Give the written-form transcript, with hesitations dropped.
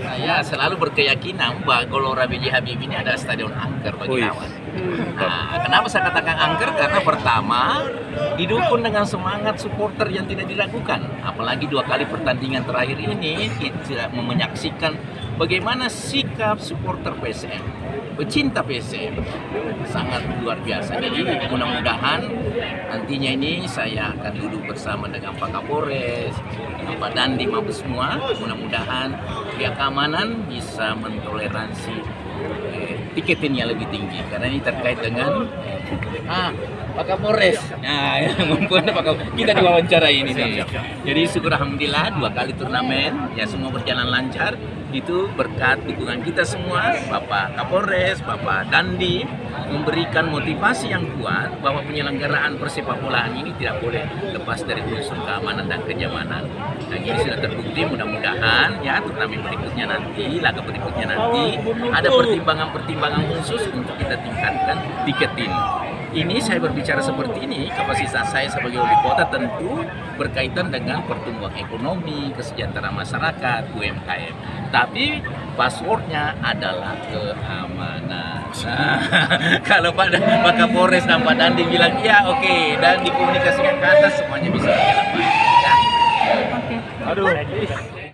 Saya selalu berkeyakinan bahwa Gelora B.J. Habibie ini ada stadion angker bagi lawan. Nah, kenapa saya katakan angker? Karena pertama didukung dengan semangat supporter yang tidak diragukan. Apalagi 2 kali pertandingan terakhir ini kita menyaksikan bagaimana sikap supporter PSM, pecinta PSM sangat luar biasa. Jadi mudah-mudahan nantinya ini saya akan duduk bersama dengan Pak Kapolres, Pak Dandim, Mabes semua. Mudah-mudahan pihak keamanan bisa mentoleransi tiketingnya lebih tinggi karena ini terkait dengan Pak Kapolres. Nah, kita diwawancara ini nih. Jadi syukur alhamdulillah 2 kali turnamen ya semua berjalan lancar. Itu berkat dukungan kita semua, Bapak Kapolres, Bapak Dandim memberikan motivasi yang kuat bahwa penyelenggaraan persepak bolaan ini tidak boleh lepas dari unsur keamanan dan kenyamanan. Dan ini sudah terbukti, mudah-mudahan ya turnamen berikutnya nanti, laga berikutnya nanti ada pertimbangan-pertimbangan khusus untuk kita tingkatkan tiketing. Ini saya berbicara seperti ini, kapasitas saya sebagai wali kota tentu berkaitan dengan pertumbuhan ekonomi, kesejahteraan masyarakat, UMKM. Tapi passwordnya adalah keamanan. Nah, kalau Pak Kapolres dan Pak Dandim bilang ya oke, dan dikomunikasikan ke atas semuanya bisa berjalan baik. Ya? Aduh.